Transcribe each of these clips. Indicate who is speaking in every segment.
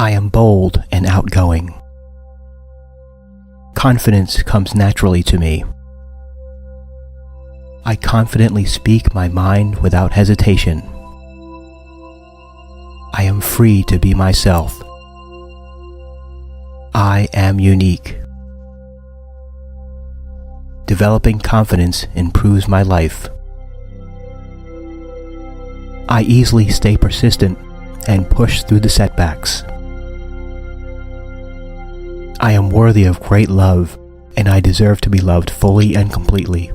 Speaker 1: I am bold and outgoing. Confidence comes naturally to me. I confidently speak my mind without hesitation. I am free to be myself. I am unique. Developing confidence improves my life. I easily stay persistent and push through the setbacks. I am worthy of great love, and I deserve to be loved fully and completely.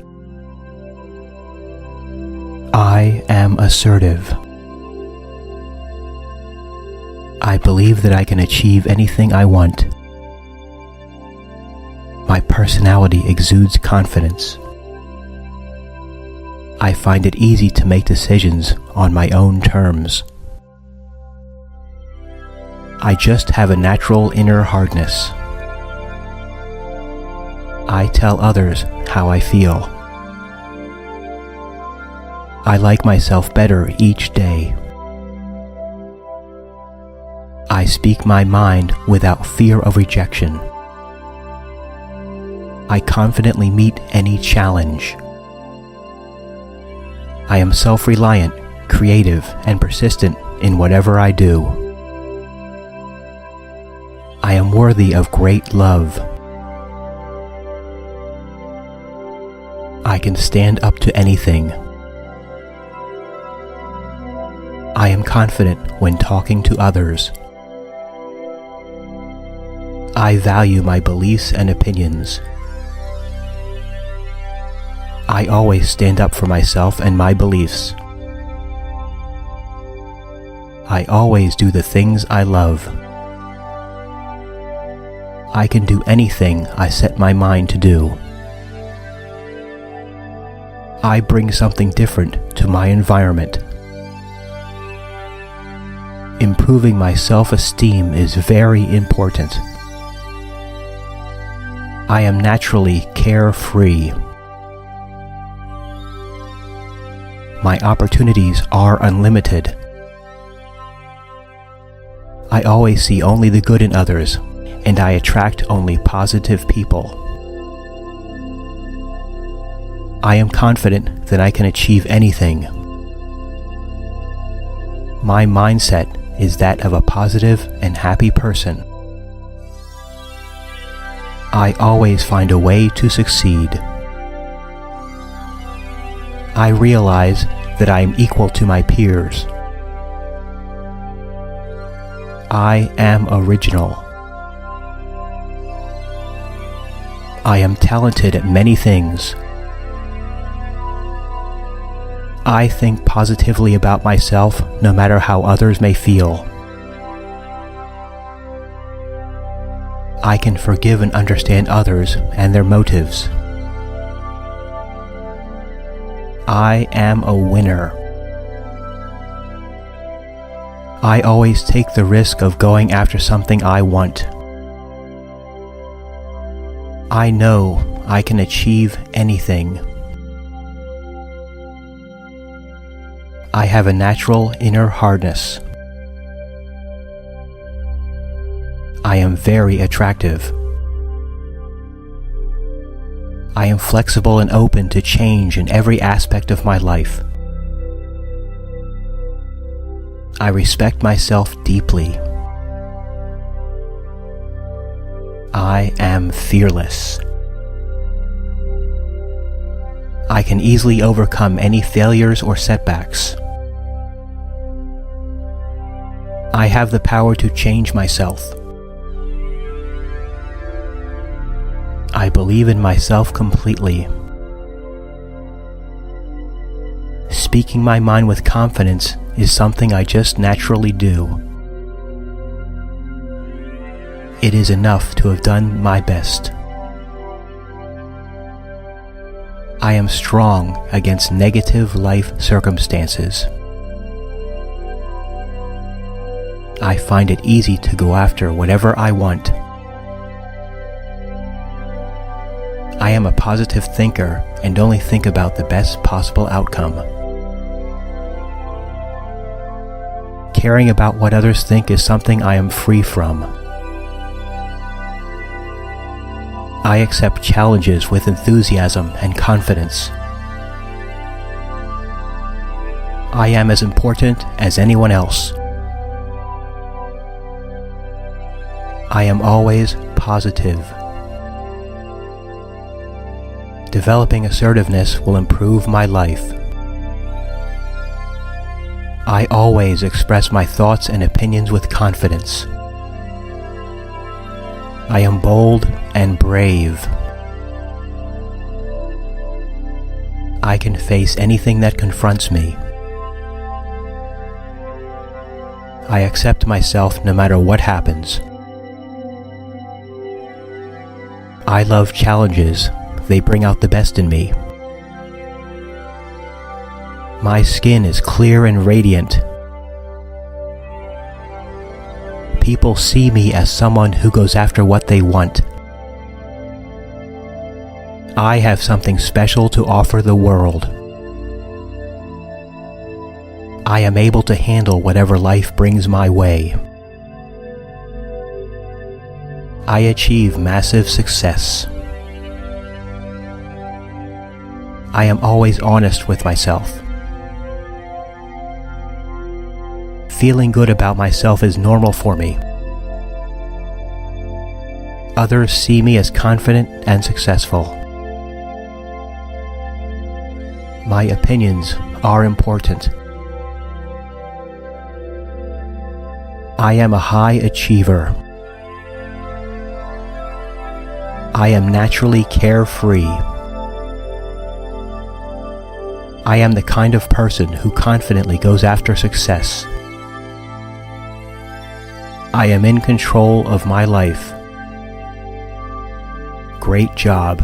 Speaker 1: I am assertive. I believe that I can achieve anything I want. My personality exudes confidence. I find it easy to make decisions on my own terms. I just have a natural inner hardness. I tell others how I feel. I like myself better each day. I speak my mind without fear of rejection. I confidently meet any challenge. I am self-reliant, creative, and persistent in whatever I do. I am worthy of great love. I can stand up to anything. I am confident when talking to others. I value my beliefs and opinions. I always stand up for myself and my beliefs. I always do the things I love. I can do anything I set my mind to do. I bring something different to my environment. Improving my self-esteem is very important. I am naturally carefree. My opportunities are unlimited. I always see only the good in others, and I attract only positive people. I am confident that I can achieve anything. My mindset is that of a positive and happy person. I always find a way to succeed. I realize that I am equal to my peers. I am original. I am talented at many things. I think positively about myself no matter how others may feel. I can forgive and understand others and their motives. I am a winner. I always take the risk of going after something I want. I know I can achieve anything. I have a natural inner hardness. I am very attractive. I am flexible and open to change in every aspect of my life. I respect myself deeply. I am fearless. I can easily overcome any failures or setbacks. I have the power to change myself. I believe in myself completely. Speaking my mind with confidence is something I just naturally do. It is enough to have done my best. I am strong against negative life circumstances. I find it easy to go after whatever I want. I am a positive thinker and only think about the best possible outcome. Caring about what others think is something I am free from. I accept challenges with enthusiasm and confidence. I am as important as anyone else. I am always positive. Developing assertiveness will improve my life. I always express my thoughts and opinions with confidence. I am bold and brave. I can face anything that confronts me. I accept myself no matter what happens. I love challenges. They bring out the best in me. My skin is clear and radiant. People see me as someone who goes after what they want. I have something special to offer the world. I am able to handle whatever life brings my way. I achieve massive success. I am always honest with myself. Feeling good about myself is normal for me. Others see me as confident and successful. My opinions are important. I am a high achiever. I am naturally carefree. I am the kind of person who confidently goes after success. I am in control of my life. Great job.